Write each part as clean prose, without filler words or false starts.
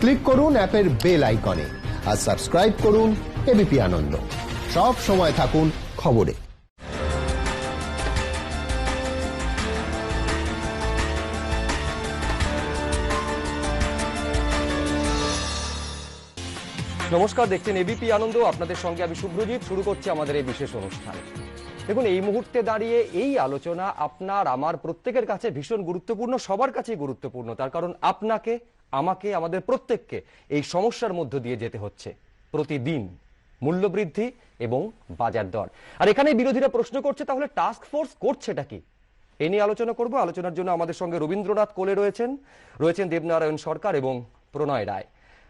Click করুন অ্যাপের bell আইকনে আর সাবস্ক্রাইব করুন এবিপি আনন্দ। সব সময় থাকুন খবরে। নমস্কার, দেখছেন এবিপি আনন্দ। আপনাদের সঙ্গে আমি শুভ্রজিৎ। শুরু করছি আমাদের এই বিশেষ অনুষ্ঠান। দেখুন, এই মুহূর্তে দাঁড়িয়ে এই আলোচনা আপনার আমার প্রত্যেকের কাছে ভীষণ গুরুত্বপূর্ণ, সবার কাছেই গুরুত্বপূর্ণ। তার কারণ আপনাকে, আমাকে, আমাদের প্রত্যেককে এই সমস্যার মধ্য দিয়ে যেতে হচ্ছে প্রতিদিন। মূল্যবৃদ্ধি এবং বাজার দর। আর এখানে বিরোধীরা প্রশ্ন করছে, তাহলে টাস্ক ফোর্স করছেটা কি? এ নিয়ে আলোচনা করব। আলোচনার জন্য আমাদের সঙ্গে রবীন্দ্রনাথ কোলে রয়েছেন দেবনারায়ণ সরকার এবং প্রণয় রায়।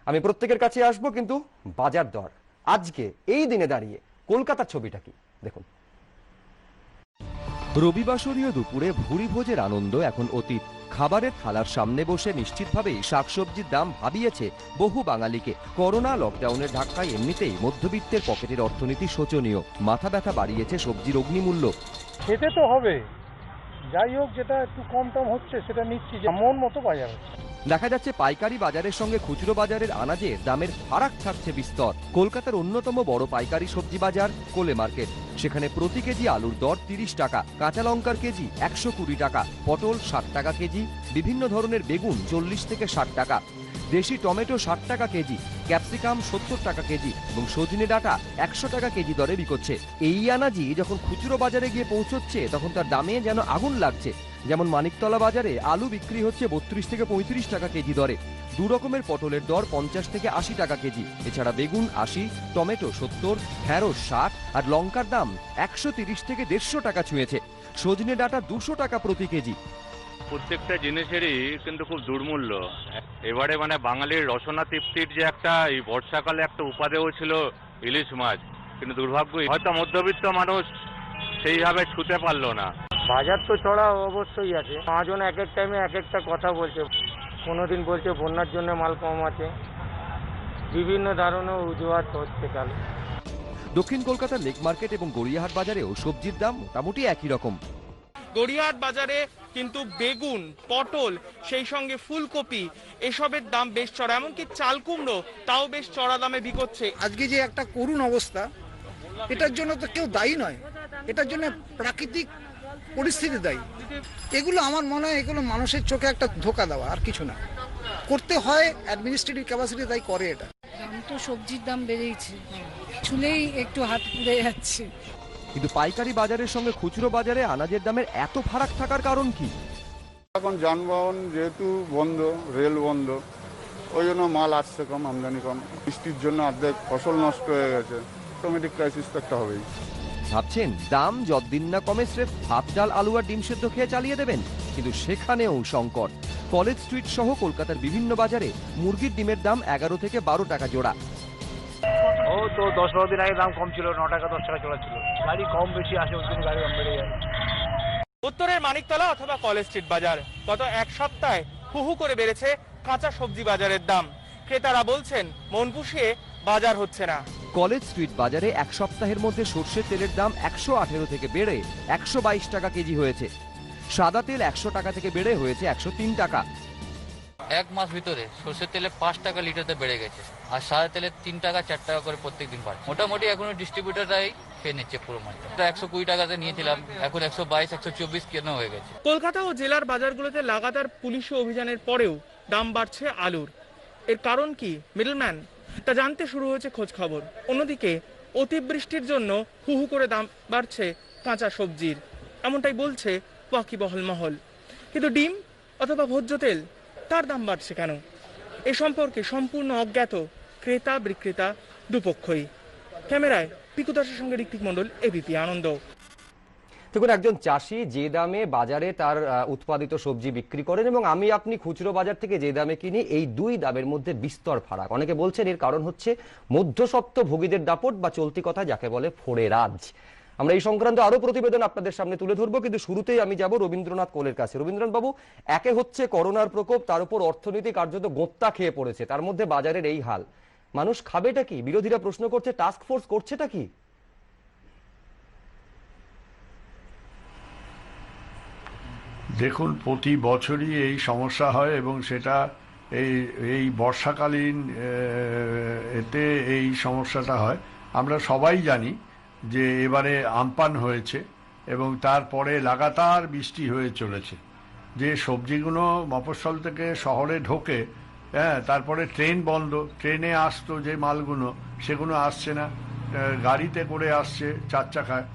আমি প্রত্যেকের কাছে আসবো, কিন্তু বাজার দর আজকে এই দিনে দাঁড়িয়ে কলকাতার ছবিটা কি দেখুন। রবিবাসরীয় দুপুরে ভুরি ভোজের আনন্দ এখন অতীত। খাবারের থালার সামনে বসে নিশ্চিতভাবেই শাকসবজির দাম ভাবিয়েছে বহু বাঙালিকে। করোনা লকডাউনের ধাক্কায় এমনিতেই মধ্যবিত্তের পকেটের অর্থনীতি শোচনীয়। মাথা ব্যথা বাড়িয়েছে সবজির অগ্নিমূল্য। খেতে তো হবে, যাই হোক যেটা একটু কম টম হচ্ছে সেটা নিচ্ছি, মন মতো বাজার হচ্ছে। দেখা যাচ্ছে পাইকারি বাজারের সঙ্গে খুচরো বাজারের আনাজের দামের ফারাক থাকছে বিস্তর। কলকাতার অন্যতম বড় পাইকারি সবজি বাজার কোলে মার্কেট। সেখানে প্রতি কেজি আলুর দর 30 টাকা, কাঁচা লঙ্কার কেজি 120 টাকা, পটল 60 টাকা কেজি, বিভিন্ন ধরনের বেগুন 40 থেকে 60 টাকা, দেশি টমেটো 60 টাকা কেজি, ক্যাপসিকাম 70 টাকা কেজি এবং সজনে ডাঁটা 100 টাকা কেজি দরে বিকোচ্ছে। এই আনাজই যখন খুচরো বাজারে গিয়ে পৌঁছচ্ছে তখন তার দামে যেন আগুন লাগছে। যেমন মানিকতলা বাজারে আলু বিক্রি হচ্ছে 32 থেকে 35 টাকা কেজি দরে। দু রকমের পটলের দর 50 থেকে 80 টাকা কেজি। এছাড়া বেগুন 80, টমেটো 70, ঢেঁড়স 60 আর লঙ্কার দাম 130 থেকে 150 টাকা ছুঁয়েছে। সজনে ডাঁটা 200 টাকা প্রতি কেজি। প্রত্যেকটা জিনিসেরই কিন্তু খুব দুর্মূল্য। এবারে বাঙালির রসনা তৃপ্তির যে একটা এই বর্ষাকালে একটা উপাদেয় ছিল ইলিশ মাছ, কিন্তু দুর্ভাগ্য হয়তো মধ্যবিত্ত মানুষ সেইভাবে ছুতে পারলো না। বাজার তো চড়া অবশ্যই আছে। মহাজন এক এক টাইমে এক একটা কথা বলছে। কোনোদিন বলছে বন্যার জন্য মাল কম আছে, বিভিন্ন ধরনের অজুহাত হচ্ছে কাল। দক্ষিণ কলকাতার লেক মার্কেট এবং গড়িয়াহাট বাজারেও সবজির দাম মোটামুটি একই রকম। গড়িয়াহাট বাজারে কিন্তু বেগুন, পটল, সেই সঙ্গে ফুলকপি এসবের দাম বেশ চড়া। এমনকি চাল কুমড়ো তাও বেশ চড়া দামে বিকোচ্ছে। আজকে যে একটা করুণ অবস্থা, এটার জন্য তো কেউ দায়ী নয়, এটার জন্য প্রাকৃতিক পরিস্থিতি দায়ী। এগুলো আমার মনে হয় এগুলো মানুষের চোখে একটা ধোকা দেওয়া, আর কিছু না। করতে হয়, অ্যাডমিনিস্ট্রেটিভ ক্যাপাসিটি তাই করে। এটা দাম তো সবজির দাম বেড়েইছে, শুনেই একটু হাত পুড়ে যাচ্ছে। কিন্তু পাইকারি বাজারের সঙ্গে খুচরো বাজারে আনাজের দামের এত ফারাক থাকার কারণ কি? এখন যানবাহন যেহেতু বন্ধ, রেল বন্ধ, ওই জন্য মাল আসছে কম, আমদানি কম। বৃষ্টির জন্য অর্ধেক ফসল নষ্ট হয়ে গেছে। অটোমেটিক ক্রাইসিস তো একটা হবেই। ভাবছেন দাম যতদিন না কমে স্রেফ ভাত ডাল আলু আর ডিম সেদ্ধ খেয়ে চালিয়ে দেবেন, কিন্তু সেখানেও সংকট। কলেজ স্ট্রিট সহ কলকাতার বিভিন্ন বাজারে মুরগির ডিমের দাম 11 থেকে 12 টাকা জোড়া। ও তো 10-12 দিন আগে দাম কম ছিল, 9 টাকা 10 টাকা চড়া ছিল। গাড়ি কম বেশি আসে, ওই জন্য গাড়ি দাম বেড়ে যায়। উত্তরের মানিকতলা অথবা কলেজ স্ট্রিট বাজার, গত এক সপ্তাহে হুহু করে বেড়েছে কাঁচা সবজি বাজারের দাম। ক্রেতারা বলছেন মন পুষিয়ে বাজার হচ্ছে না। কলেজ স্ট্রিট বাজারে এক সপ্তাহের মধ্যে সর্ষের তেলের দাম 118 থেকে বেড়ে 122 টাকা কেজি হয়েছে। সাদা তেল 100 টাকা থেকে বেড়ে হয়েছে 103 টাকা। এক মাস ভিতরে সর্ষের তেলে 5 টাকা লিটারতে বেড়ে গেছে, আর সাদা তেলে 3 টাকা 4 টাকা করে প্রত্যেক দিন বাড়ছে। মোটামুটি এখন ডিস্ট্রিবিউটাররাই খেয়ে নিচ্ছে পুরো মালটা। 120 টাকাতে নিয়েছিলাম, এখন 122, 124 কেন হয়ে গেছে। কলকাতা ও জেলার বাজারগুলোতে লাগাতার পুলিশি অভিযানের পরেও দাম বাড়ছে আলুর। এর কারণ কি? মিডলম্যান, তা জানতে শুরু হয়েছে খোঁজ খবর। অন্যদিকে অতিবৃষ্টির জন্য হুহু করে দাম বাড়ছে কাঁচা সবজির, এমনটাই বলছে ওয়াকিবহাল মহল। কিন্তু ডিম অথবা ভোজ্য তেল, তার দাম বাড়ছে কেন? এ সম্পর্কে সম্পূর্ণ অজ্ঞাত ক্রেতা বিক্রেতা দুপক্ষই। ক্যামেরায় পিকু দাসের সঙ্গে ঋত্বিক মণ্ডল, এবিপি আনন্দ। দেখুন, একজন চাষি যে দামে বাজারে তার উৎপাদিত সবজি বিক্রি করেন এবং আমি আপনি খুচরো বাজার থেকে যে দামে কিনি, এই দুই দামের মধ্যে বিস্তর ফারাক। অনেকে বলছেন এর কারণ হচ্ছে মধ্যস্বত্ব ভোগীদের দাপট, বা চলতি কথা যাকে বলে ফোড়ে রাজ। আমরা এই সংক্রান্ত আরো প্রতিবেদন আপনাদের সামনে তুলে ধরবো, কিন্তু শুরুতেই আমি যাব রবীন্দ্রনাথ কোলের কাছে। রবীন্দ্রনাথ বাবু, একে হচ্ছে করোনার প্রকোপ, তার উপর অর্থনীতি কার্যত গোত্তা খেয়ে পড়েছে, তার মধ্যে বাজারের এই হাল। মানুষ খাবেটা কি? বিরোধীরা প্রশ্ন করছে টাস্ক ফোর্স করছেটা কি? দেখুন, প্রতি বছরই এই সমস্যা হয় এবং সেটা এই বর্ষাকালীন এতে এই সমস্যাটা হয়। আমরা সবাই জানি যে এবারে আমপান হয়েছে এবং তারপরে লাগাতার বৃষ্টি হয়ে চলেছে। যে সবজিগুলো মফস্বল থেকে শহরে ঢোকে, হ্যাঁ, তারপরে ট্রেন বন্ধ, ট্রেনে আসতো যে মালগুলো সেগুলো আসছে না, গাড়িতে করে আসছে 4 চাকায়।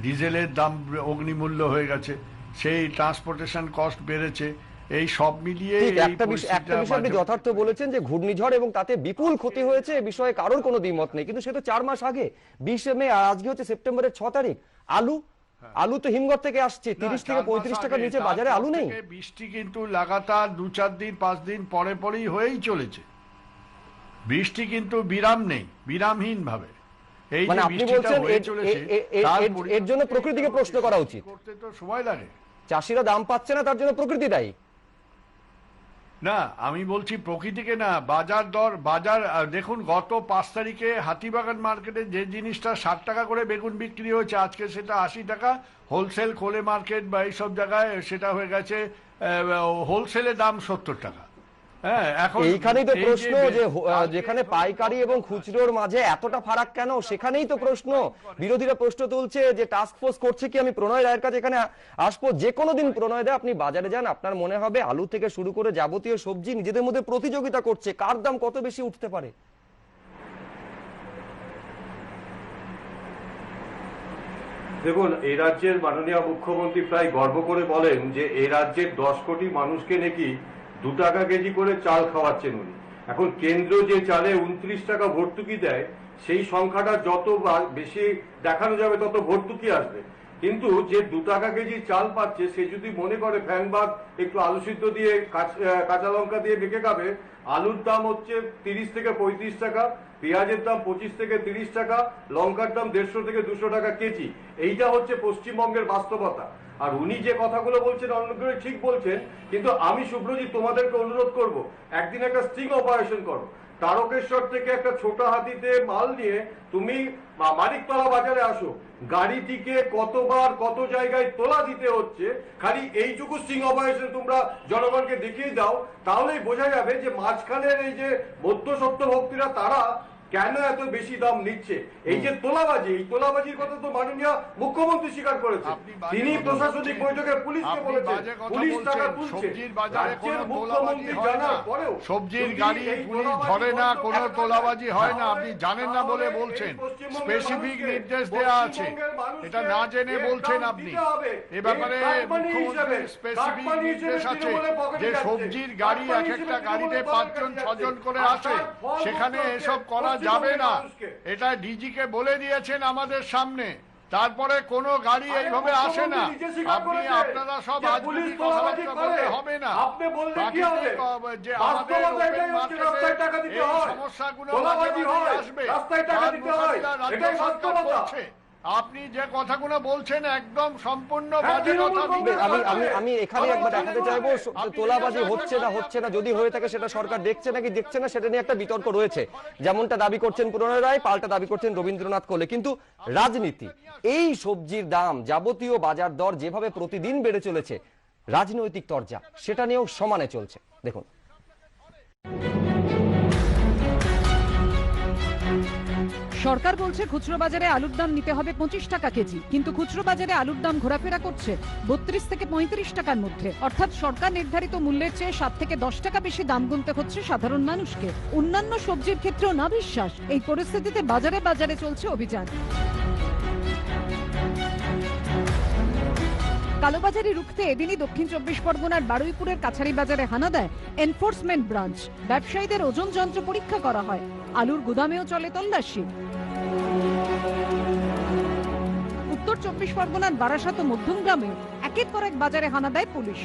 ডিজেলের দাম অগ্নিমূল্য হয়ে গেছে, সেই ট্রান্সপোর্টেশন কস্ট বেড়েছে। এই সব মিলিয়ে একটা বিষয় আপনি যথার্থ বলেছেন যে ঘূর্ণিঝড় এবং তাতে বিপুল ক্ষতি হয়েছে, এ বিষয়ে কারোর কোনো দ্বিমত নেই। কিন্তু সে তো 4 মাস আগে, 20 মে, আজকে হচ্ছে সেপ্টেম্বরের 6 তারিখ। আলু তো হিমঘর থেকে আসছে, 30 থেকে 35 টাকার নিচে বাজারে আলু নেই। বৃষ্টি কিন্তু লাগাতার 2-4 দিন 5 দিন পরে পরেই হয়েই চলেছে। বৃষ্টি কিন্তু বিরাম নেই, বিরামহীন ভাবে। এই মানে আপনি বলছেন এর জন্য প্রকৃতিকে প্রশ্ন করা উচিত। করতে তো সময় লাগে। চাষিরা দাম পাচ্ছে না, তার জন্য প্রকৃতি দায়ী না? আমি বলছি প্রকৃতিকে না, বাজার দর। বাজার দেখুন, গত 5 তারিখে হাতিবাগান মার্কেটে যে জিনিসটা 60 টাকা করে বেগুন বিক্রি হয়েছে, আজকে সেটা 80 টাকা। হোলসেল কোলে মার্কেট বা এইসব জায়গায় সেটা হয়ে গেছে হোলসেলে দাম 70 টাকা। হ্যাঁ, এখন এইখানেই তো প্রশ্ন যে যেখানে পাইকারি এবং খুচরোর মাঝে এতটা ফারাক কেন, সেখানেই তো প্রশ্ন। বিরোধীরা প্রশ্ন তুলছে যে টাস্ক ফোর্স করছে কি। আমি প্রণয় রায়ের কাছে এখানে আসবো। যে কোনো দিন প্রণয় রায় আপনি বাজারে যান, আপনার মনে হবে আলু থেকে শুরু করে যাবতীয় সবজি নিজেদের মধ্যে প্রতিযোগিতা করছে, কার দাম কত বেশি উঠতে পারে। দেখুন, এই রাজ্যের মাননীয় মুখ্যমন্ত্রী প্রায় গর্ব করে বলেন যে এই রাজ্যের 10 কোটি মানুষকে নাকি 2 টাকা কেজি করে চাল খাওয়াচ্ছেন উনি। এখন কেন্দ্র যে চালে 29 টাকা ভর্তুকি দেয়, সেই সংখ্যাটা যত বেশি দেখানো যাবে তত ভর্তুকি আসবে। কিন্তু যে 2 টাকা কেজি চাল পাচ্ছে, সে যদি মনে করে ফ্যান ভাত একটু আলু সিদ্ধ দিয়ে কাঁচা লঙ্কা দিয়ে মেখে খাবে, আলুর দাম হচ্ছে 30 থেকে 35 টাকা, পেঁয়াজের দাম 25 থেকে 30 টাকা, লঙ্কার দাম 150 থেকে 200 টাকা কেজি। এইটা হচ্ছে পশ্চিমবঙ্গের বাস্তবতা। আর উনি যে কথাগুলো বলছেন অন্যগুলো ঠিক বলছেন, কিন্তু আমি শুভ্রজিৎ তোমাদেরকে অনুরোধ করব, একদিন একটা স্টিং অপারেশন করো। তারকেশ্বর থেকে একটা ছোট হাতিতে মাল নিয়ে তুমি মানিকতলা বাজারে আসো, গাড়িটিকে কতবার কত জায়গায় তোলা দিতে হচ্ছে, খালি এইটুকু স্টিং অপারেশন তোমরা জনগণকে দেখিয়ে দাও, তাহলেই বোঝা যাবে যে মাঝখানের এই যে মধ্যসত্ত্ব ভক্তিরা তারা কেন এত বেশি দাম নিচ্ছে। এই যে তোলাবাজি, এই তোলাবাজির কথা তো মাননীয় মুখ্যমন্ত্রী স্বীকার করেছেন। তিনি প্রশাসনিক বৈঠকে পুলিশকে বলেছেন পুলিশ টাকা তুলছে। রাজ্যের মুখ্যমন্ত্রী জানার পরেও সবজির গাড়ি পুলিশ ধরে না, কোনো তোলাবাজি হয় না। আপনি জানেন না বলে বলছেন, স্পেসিফিক নির্দেশ দেওয়া আছে, এটা না জেনে বলছেন আপনি। এ ব্যাপারে মুখ্যমন্ত্রীর স্পেসিফিক নির্দেশ আছে যে সবজির গাড়ি এক একটা গাড়িতে 5 জন 6 জন করে আসে, সেখানে এসব করা যাবে না। এটা ডিজি কে বলে দিয়েছেন আমাদের সামনে। তারপরে কোনো গাড়ি এইভাবে আসে না। আপনারা সব আজগুবি কথাবার্তা বলতে হবে না। প্রাকৃতিক যে আমাদের ওপেন মার্কেটে এই সমস্যাগুলো মাঝে মাঝে আসবে, তার মোকাবিলা রাজ্য সরকার করছে। আপনি যে কথাগুলো বলছেন একদম সম্পূর্ণ বাজে কথা। আমি এখানে একবার দেখাতে চাইবো তোলাবাজি হচ্ছে না, যদি হয়ে থাকে সেটা সরকার দেখছে নাকি দেখছে না, সেটা নিয়ে একটা বিতর্ক রয়েছে। যেমনটা দাবি করছেন প্রণয় রায়, পাল্টা দাবি করছেন রবীন্দ্রনাথ কোলে। কিন্তু রাজনীতি, এই সবজির দাম, যাবতীয় বাজার দর যেভাবে প্রতিদিন বেড়ে চলেছে, রাজনৈতিক তরজা সেটা নিয়েও সমানে চলছে। দেখুন, সরকার বলছে খুচরো বাজারে আলুর দাম নিতে হবে 25 টাকা কেজি, কিন্তু খুচরো বাজারে আলুর দাম ঘোরাফেরা করছে 32 থেকে 35 টাকার মধ্যে। অর্থাৎ সরকার নির্ধারিত মূল্যের চেয়ে 7 থেকে 10 টাকা বেশি দাম গুনতে হচ্ছে সাধারণ মানুষকে। অন্যান্য সবজির ক্ষেত্রেও না বিশ্বাস। এই পরিস্থিতিতে বাজারে বাজারে চলছে অভিযান। কালোবাজারি রুখতে এদিনই দক্ষিণ 24 পরগনার বারুইপুরের কাছারি বাজারে হানা দেয় এনফোর্সমেন্ট ব্রাঞ্চ। ব্যবসায়ীদের ওজন যন্ত্র পরীক্ষা করা হয়। আলুর গুদামেও চলে তল্লাশি। উত্তর 24 পরগনার বারাসাত ও মধ্যমগ্রামে একের পর এক বাজারে হানা দেয় পুলিশ।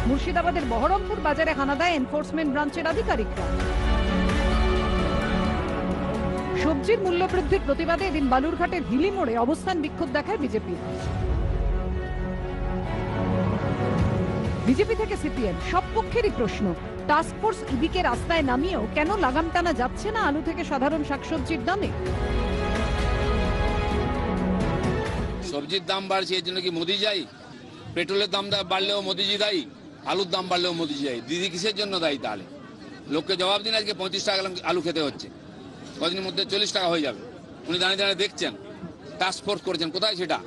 মুর্শিদাবাদের বহরমপুর বাজারে হানা দেয় এনফোর্সমেন্ট ব্রাঞ্চের আধিকারিকরা। সবজির মূল্য বৃদ্ধির প্রতিবাদে এদিন বালুরঘাটের হিলি মোড়ে অবস্থান বিক্ষোভ দেখায় বিজেপি। বিজেপি থেকে সিপিএম, সব পক্ষেরই প্রশ্ন, টাস্ক ফোর্স ইবিকে রাস্তায় নামিয়েও কেন লাগাম টানা যাচ্ছে না আলু থেকে সাধারণ শাকসবজির দামে? সবজির দাম বাড়ছে, এর জন্য কি মোদি যাই? পেট্রোলের দাম বাড়লেও মোদিজি দায়ী, আলুর দাম বাড়লেও মোদিজি দায়ী। দিদি কিসের জন্য দায়ী তাহলে? লোককে জবাব দিন, আজকে 35 টাকা আলু খেতে হচ্ছে, কদিনের মধ্যে 40 টাকা হয়ে যাবে। উনি দাঁড়িয়ে দাঁড়িয়ে দেখছেন, টাস্ক ফোর্স করেছেন, কোথায় সেটা?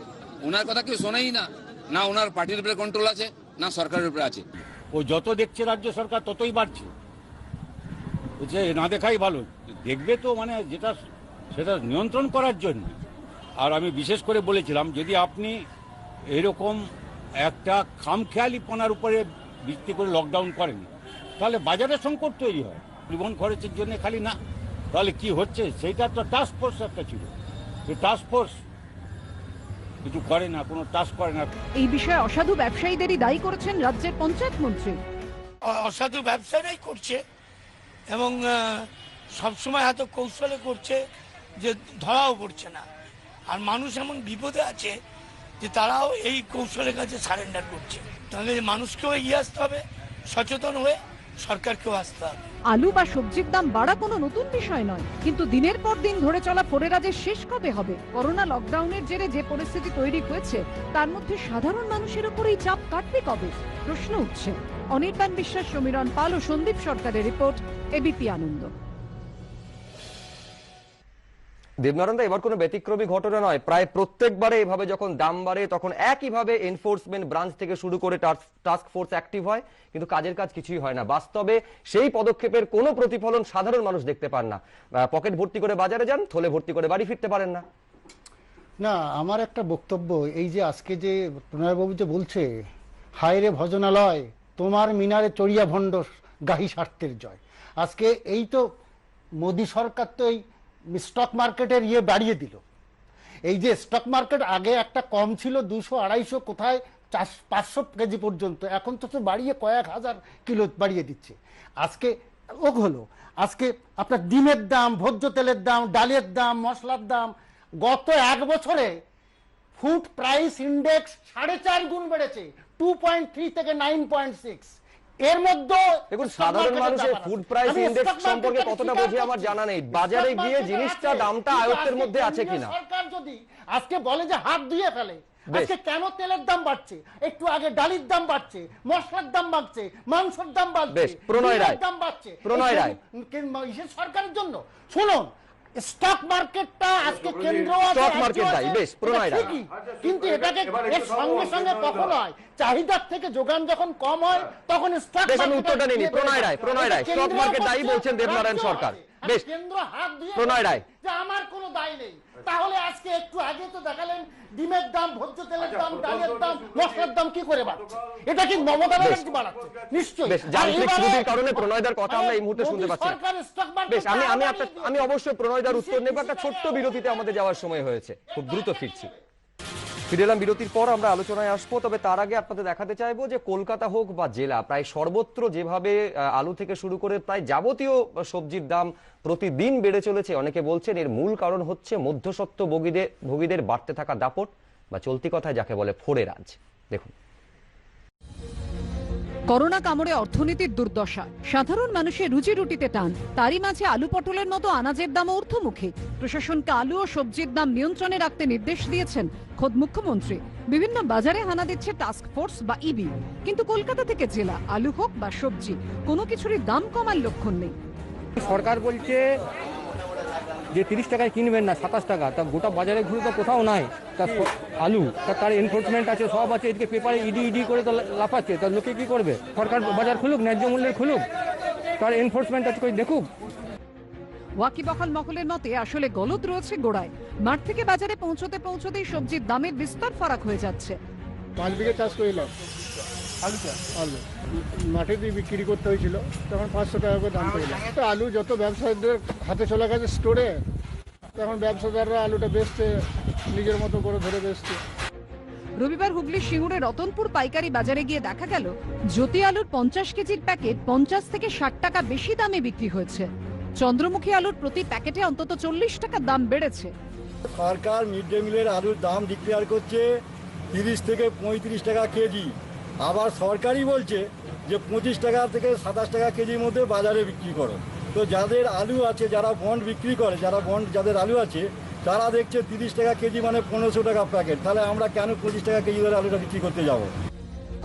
ওনার কথা কেউ শোনেই না, না ওনার পার্টির উপরে কন্ট্রোল আছে, না সরকারের উপরে আছে। ও যত দেখছে রাজ্য সরকার ততই বাড়ছে, যে না দেখাই ভালো, দেখবে তো মানে যেটা সেটা নিয়ন্ত্রণ করার জন্য। আর আমি বিশেষ করে বলেছিলাম, যদি আপনি এরকম একটা খামখেয়ালিপনার উপরে ভিত্তি করে লকডাউন করেন, তাহলে বাজারে সংকট তৈরি হয়। জীবন খরচের জন্য খালি না, তাহলে কি হচ্ছে সেইটা তো টাস্ক ফোর্স একটা ছিল, এই টাস্ক ফোর্স কিছু করে না, কোনো টাস্ক করে না। এই বিষয়ে অসাধু ব্যবসায়ীদেরই দায়ী করেছেন রাজ্যের পঞ্চায়েত মন্ত্রী। অসাধু ব্যবসায়ীরাই করছে এবং সবসময় এত কৌশলে করছে যে ধরাও পড়ছে না। আর মানুষ এমন বিপদে আছে যে তারাও এই কৌশলের কাছে সারেন্ডার করছে। তাহলে মানুষকেও এগিয়ে আসতে হবে, সচেতন হয়ে সরকারকেও আসতে হবে। আলু বা সবজির দাম বাড়া কোনো নতুন বিষয় নয়, কিন্তু দিনের পর দিন ধরে চলা ফোরেরাজের শেষ কবে হবে? করোনা লকডাউনের জেরে যে পরিস্থিতি তৈরি হয়েছে, তার মধ্যে সাধারণ মানুষের উপর এই চাপ কাটবে কবে? প্রশ্ন উঠছে। অনির্বাণ বিশ্বাস, সমীরণ পাল ও সন্দীপ সরকারের রিপোর্ট, এবিপি আনন্দ। দেবনারায়ণ দা, এবার কোনো ব্যতিক্রমী ঘটনা নয়। প্রায় প্রত্যেকবারে এভাবে যখন দাম বাড়ে তখন একইভাবে এনফোর্সমেন্ট ব্রাঞ্চ থেকে শুরু করে টাস্ক ফোর্স অ্যাক্টিভ হয়, কিন্তু কাজের কাজ কিছুই হয় না। বাস্তবে সেই পদক্ষেপের কোনো প্রতিফলন সাধারণ মানুষ দেখতে পান না। পকেট ভর্তি করে বাজারে যান, থলে ভর্তি করে বাড়ি ফিরতে পারেন না। না, আমার একটা বক্তব্য, এই যে আজকে যে প্রণয়বাবু যে বলছে, হায় রে ভজনালয় তোমার মিনারে চড়িয়া ভণ্ড গাহি স্বার্থের জয়। আজকে এই তো মোদী সরকার তো এই স্টক মার্কেটের বাড়িয়ে দিল। এই যে স্টক মার্কেট আগে একটা কম ছিল 200-250, কোথায় 500 কেজি পর্যন্ত, এখন তো বাড়িয়ে কয়েক হাজার কিলো বাড়িয়ে দিচ্ছে। আজকে ও হলো, আজকে আপনার ডিমের দাম, ভোজ্য তেলের দাম, ডালের দাম, মশলার দাম গত 1 বছরে ফুড প্রাইস ইন্ডেক্স 4.5 গুণ বেড়েছে, 2.3 থেকে 9.6। এর মধ্যে দেখুন, সাধারণ মানুষের ফুড প্রাইস ইন্ডেক্স সম্পর্কে কতটা বোঝে আমার জানা নেই। বাজারে গিয়ে জিনিসটা দামটা আয়ত্তের মধ্যে আছে কিনা। সরকার যদি আজকে বলে যে হাত ধুয়ে ফেলে, আজকে কেন তেলের দাম বাড়ছে, একটু আগে ডালির দাম বাড়ছে, মশলার দাম বাড়ছে, মাংসের দাম বাড়ছে, প্রণয় রায় দাম বাড়ছে, প্রণয় রায় সরকারের জন্য। শুনুন, স্টক মার্কেটটা আজকে কেন্দ্র স্টক মার্কেট দায়ী, বেশ প্রণয় রায়, কিন্তু এটাকে এর সঙ্গে সঙ্গে কখন হয়, চাহিদার থেকে যোগান যখন কম হয় তখন স্টক মার্কেট। আমি উত্তরটা নিই। প্রণয় রায় স্টক মার্কেট দায়ী বলছেন দেবনারায়ণ সরকার। বেশ, কেন্দ্র হাত দিয়ে প্রণয় রায় যে আমার কোনো দায় নেই। তাহলে আজকে একটু আগে তো দেখালেন ডিমের দাম, ভোজ্য তেলের দাম, ডালের দাম, মশলার দাম কি করে বাড়ছে। এটা কি মমতা ব্যানার্জি বাড়াচ্ছে? নিশ্চয়ই। যান্ত্রিক ত্রুটির কারণে প্রণয়দার কথা আমরা এই মুহূর্তে শুনতে পাচ্ছি না। বেশ, আমি অবশ্যই প্রণয়দার উত্তর নেব। একটা ছোট্ট বিরতিতে আমাদের যাওয়ার সময় হয়েছে, খুব দ্রুত ফিরছি। ফিরে এলাম বিরতির পর, আমরা আলোচনায় আসবো। তবে তার আগে আপনাদের দেখাতে চাইবো যে কলকাতা হোক বা জেলা, প্রায় সর্বত্র যেভাবে আলু থেকে শুরু করে প্রায় যাবতীয় সবজির দাম প্রতিদিন বেড়ে চলেছে। অনেকে বলছেন এর মূল কারণ হচ্ছে মধ্যস্বত্ব ভোগীদের বাড়তে থাকা দাপট, বা চলতি কথায় যাকে বলে ফোরেরাজ। দেখুন, করোনা কামড়ে অর্থনীতির দুর্দশা, সাধারণ মানুষের রুজি রুটিতে টান, তারই মাঝে আলু পটলের মতো আনাজের দাম ঊর্ধ্বমুখী। প্রশাসনকে আলু ও সবজির দাম নিয়ন্ত্রণে রাখতে নির্দেশ দিয়েছেন খোদ মুখ্যমন্ত্রী। বিভিন্ন বাজারে হানা দিচ্ছে টাস্ক ফোর্স বা ইবি, কিন্তু কলকাতা থেকে জেলা, আলু হোক বা সবজি, কোনো কিছুরই দাম কমার লক্ষণ নেই। সরকার বলছে যে 30 টাকায় কিনবেন না, 27 টাকা। তা গোটা বাজারে ঘুরে তো কোথাও নাই তার আলু, তার এনফোর্সমেন্ট আছে, সব আছে। এদিকে পেপারে ইডি করে তো লাফাচ্ছে, তার লোকে কি করবে? সরকার বাজার খুলুক, ন্যায্য মূল্যের খুলুক, তার এনফোর্সমেন্ট আছে, দেখুক। ওয়াকিবহাল মহলের মতে আসলে গলদ রয়েছে গোড়ায়। মাঠ থেকে বাজারে পৌঁছতেই সবজির দামের বিস্তর ফারাক হয়ে যাচ্ছে। 5 বিঘে চাষ করিলাম আলু, মাঠে দিয়ে বিক্রি করতে হয়েছিল, তখন 500 টাকা করে দাম পেলাম। তো আলু যত ব্যবসায়ীদের হাতে চলে গেছে স্টোরে, তখন ব্যবসাদাররা আলুটা বেচছে, নিজের মতো করে ধরে বেচছে। রবিবার হুগলির সিঙ্গুরে রতনপুর পাইকারি বাজারে গিয়ে দেখা গেল জ্যোতি আলুর 50 কেজির প্যাকেট 50 থেকে 60 টাকা বেশি দামে বিক্রি হয়েছে। চন্দ্রমুখী আলুর প্রতি প্যাকেটে অন্তত 40 টাকা দাম বেড়েছে। সরকার মিড ডে মিলের আলুর দাম ডিক্লেয়ার করছে 30 থেকে 35 টাকা কেজি। আবার সরকারই বলছে যে 25 টাকা থেকে 27 টাকা কেজির মধ্যে বাজারে বিক্রি করো। তো যাদের আলু আছে, যারা বন্ড বিক্রি করে, যাদের আলু আছে, তারা দেখছে 30 টাকা কেজি মানে 1500 টাকা প্যাকেট। তাহলে আমরা কেন 25 টাকা কেজি ধরে আলুটা বিক্রি করতে যাব?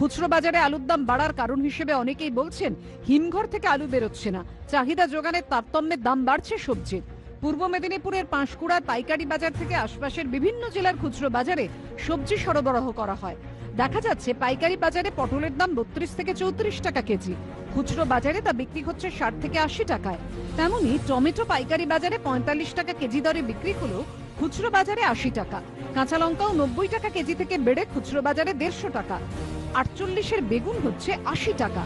খুচরো বাজারে আলুর দাম বাড়ার কারণ হিসেবে অনেকেই বলছেন হিমঘর থেকে আলু বেরোচ্ছে না, চাহিদা যোগানের তারতম্যের দাম বাড়ছে সবজির। পূর্ব মেদিনীপুরের পাঁশকুড়ার পাইকারি বাজার থেকে আশপাশের বিভিন্ন জেলার খুচরো বাজারে সবজি সরবরাহ করা হয়। দেখা যাচ্ছে পাইকারি বাজারে পটলের দাম 32 থেকে 34 টাকা কেজি, খুচরো বাজারে তা বিক্রি হচ্ছে 60 থেকে 80 টাকায়। তেমনি টমেটো পাইকারি বাজারে 45 টাকা কেজি দরে বিক্রি হলেও খুচরো বাজারে 80 টাকা। কাঁচা লঙ্কাও 90 টাকা কেজি থেকে বেড়ে খুচরো বাজারে 150 টাকা। 48-এর বেগুন হচ্ছে 80 টাকা।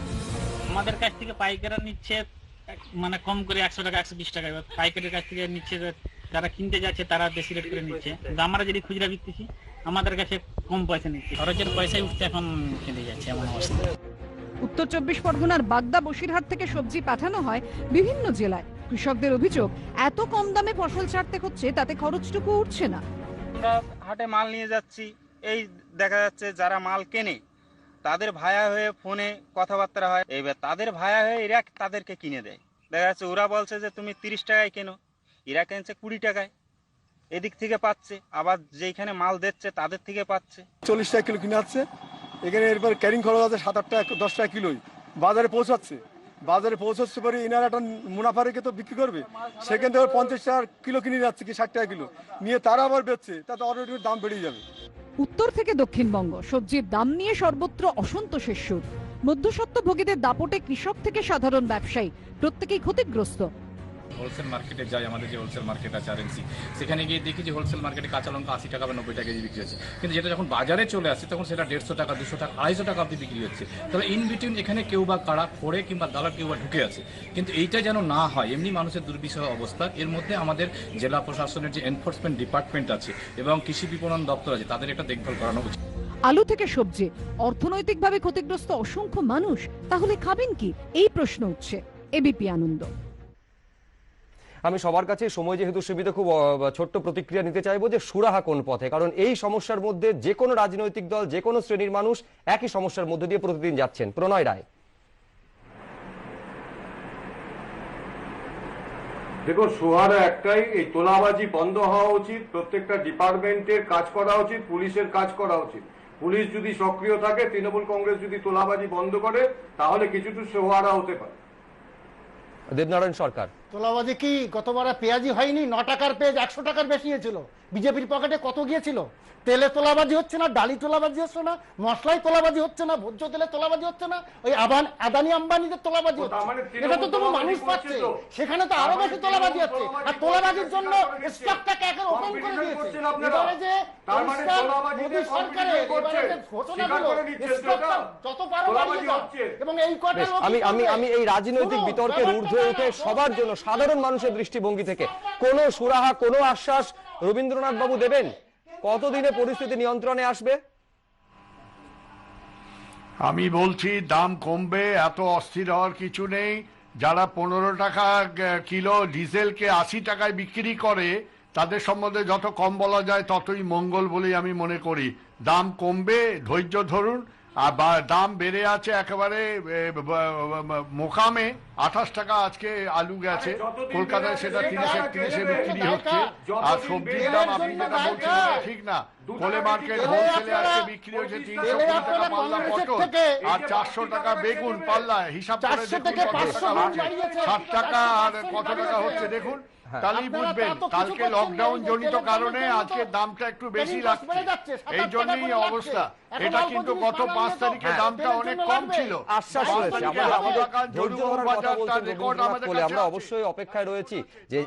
আমাদের কাছ থেকে পাইকাররা নিচ্ছে মানে কম করে 100 টাকা 120 টাকা, পাইকারের কাছ থেকে নিচ্ছে যারা কিনতে যাচ্ছে তারা বেশি রেট করে নিচ্ছে। আমরা যদি খুচরা বিকতেছি আমাদের কাছে কম পয়সা নিচ্ছে, খরচের পয়সায় উঠতে এখন কিনে যাচ্ছে এমন অবস্থা। উত্তর 24 পরগনার বাগদা বসিরহাট থেকে সবজি পাঠানো হয় বিভিন্ন জেলায়। কৃষকদের অভিযোগ, এত কম দামে ফসল ছাড়তে হচ্ছে, তাতে খরচটুকু উঠছে না। আমরা হাটে মাল নিয়ে যাচ্ছি, এই দেখা যাচ্ছে যারা মাল কেনে তাদের ভায়া হয়ে ফোনে কথাবার্তা হয়, এবার তাদের ভায়া হয়ে এরা তাদেরকে কিনে দেয়। দেখা যাচ্ছে ওরা বলছে যে তুমি 30 টাকায় কেনো, এরা কিনছে 20 টাকায়, এদিক থেকে পাচ্ছে, আবার যেখানে মাল দিচ্ছে তাদের থেকে পাচ্ছে। 40 টাকা কিলো কিনে যাচ্ছে, এখানে এরপর ক্যারিং খরচ আছে 7-8 টাকা 10 টাকা কিলোই, বাজারে পৌঁছাচ্ছে পরে এনারা একটা মুনাফা রেখে তো বিক্রি করবে, সেখান থেকে 50 টাকা কিলো কিনে যাচ্ছে কি 60 টাকা কিলো নিয়ে তারা আবার বেচছে, তাতে অলরেডি দাম বেড়ে যাবে। উত্তর থেকে দক্ষিণবঙ্গ সবজির দাম নিয়ে সর্বত্র অসন্তোষের সুর। মধ্যস্বত্বভোগীদের দাপটে কৃষক থেকে সাধারণ ব্যবসায়ী প্রত্যেকেই ক্ষতিগ্রস্ত। হোলসেল মার্কেটে যাই, আমাদের যে হোলসেল মার্কেট আছে আরএনসি, সেখানে গিয়ে দেখি যে হোলসেল মার্কেটে কাঁচা লঙ্কা 80 টাকা বা 90 টাকা কেজি বিক্রি হচ্ছে, কিন্তু যেটা যখন বাজারে চলে আসছে তখন সেটা 150 টাকা 200 টাকা 250 টাকা অবধি বিক্রি হচ্ছে। তাহলে ইন বিটুইন এখানে কেউ বা কারা করে কিংবা দালাল কেউ বা ঢুকে আছে, কিন্তু এইটা যেন না হয়, এমনি মানুষের দুর্বিষহ অবস্থা। এর মধ্যে আমাদের জেলা প্রশাসনের যে এনফোর্সমেন্ট ডিপার্টমেন্ট আছে এবং কৃষি বিপণন দপ্তর আছে, তাদের একটা দেখভাল করানো উচিত। আলু থেকে সবজি, অর্থনৈতিকভাবে ক্ষতিগ্রস্ত অসংখ্য মানুষ, তাহলে খাবেন কি? এই প্রশ্ন উঠছে। এবিপি আনন্দ। আমি সবার কাছে সময় যেহেতু সীমিত, খুব ছোট্ট প্রতিক্রিয়া নিতে চাইবো যে সুরাহা কোন পথে, কারণ এই সমস্যার মধ্যে যে কোনো রাজনৈতিক দল, যে কোনো শ্রেণীর মানুষ একই সমস্যার মধ্যে দিয়ে প্রতিদিন যাচ্ছেন। প্রণয় রায়। দেখুন, সুহারা একটাই, এই তোলাবাজি বন্ধ হওয়া উচিত, প্রত্যেকটা ডিপার্টমেন্টের কাজ করা উচিত, পুলিশের কাজ করা উচিত। পুলিশ যদি সক্রিয় থাকে, তৃণমূল কংগ্রেস যদি তোলাবাজি বন্ধ করে, তাহলে কিছুটা সুহারা হতে পারে। দেবনারায়ণ সরকার, তোলাবাজি কি গতবার পেঁয়াজি হয়নি? 9 টাকার পেঁয়াজ 100 টাকার বেশি হয়েছিল। বিজেপির পকেটে কত গিয়েছিল? তেলে তোলাবাজি হচ্ছে না, ডালি তোলাবাজি হচ্ছে না, মশলাই তোলাবাজি হচ্ছে না, ভোজ্য তেলে তোলাবাজি হচ্ছে না, ওই আদানি আম্বানিদের তোলাবাজি হচ্ছে। এটা তো তবু মানুষ পাচ্ছে, সেখানে তো আরো বেশি তোলাবাজি হচ্ছে। আর তোলাবাজির জন্য স্টকটাকে এখন ওপেন করে দিয়েছে। এবারে যে মোদী সরকারের এবারে যে ঘোষণাগুলো, স্টকটা যত পারো বাড়িয়ে দাও, এবং এই কটা লোক আমি এই রাজনৈতিক বিতর্কের ঊর্ধ্বে উঠে সবার জন্য, সাধারণ মানুষের দৃষ্টিভঙ্গি থেকে কোনো সুরাহা, কোনো আশ্বাস রবীন্দ্রনাথ বাবু দেবেন? কতদিনে পরিস্থিতি নিয়ন্ত্রণে আসবে? আমি বলছি দাম কমবে, এত অস্থির হওয়ার কিছু নেই। যারা 15 টাকা কিলো ডিজেলকে 80 টাকায় বিক্রি করে, তাদের সম্বন্ধে যত কম বলা যায় ততই মঙ্গল বলেই আমি মনে করি। দাম কমবে, ধৈর্য ধরুন। আর দাম বেড়ে আছে একেবারে মোকামে। 28 টাকা আজকে আলু গেছে, কলকাতায় সেটা 30-31 বিক্রি হচ্ছে। আর সবজির দাম আপনি যেটা বলছেন ঠিক না, কোলে মার্কেট হোলসেলে আজকে বিক্রি হচ্ছে 320 টাকা পাল্লা পটল আর 400 টাকা বেগুন পাল্লা। হিসাব করে দেখুন কত টাকা হচ্ছে, 60 টাকা আর কত টাকা হচ্ছে দেখুন, তাহলেই বুঝবেন। কালকে লকডাউন জনিত কারণে আজকে দামটা একটু বেশি লাগছে, এই জন্যই অবস্থা। এটা কিন্তু গত 5 তারিখে দামটা অনেক কম ছিল। আশ্বাস রয়েছে, আমরা অবশ্যই অপেক্ষায় রয়েছি যে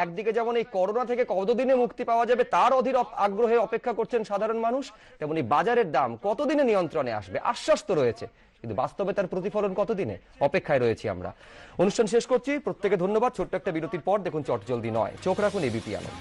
একদিকে যেমন এই করোনা থেকে কতদিনে মুক্তি পাওয়া যাবে তার অধীর আগ্রহে অপেক্ষা করছেন সাধারণ মানুষ, তেমনি বাজারের দাম কতদিনে নিয়ন্ত্রণে আসবে আশ্বাস তো রয়েছে, কিন্তু বাস্তবে তার প্রতিফলন কতদিনে, অপেক্ষায় রয়েছি আমরা। অনুষ্ঠান শেষ করছি, প্রত্যেকে ধন্যবাদ। ছোট্ট একটা বিরতির পর দেখুন চটজলদি নয়, চোখ রাখুন এবিপি আনন্দ।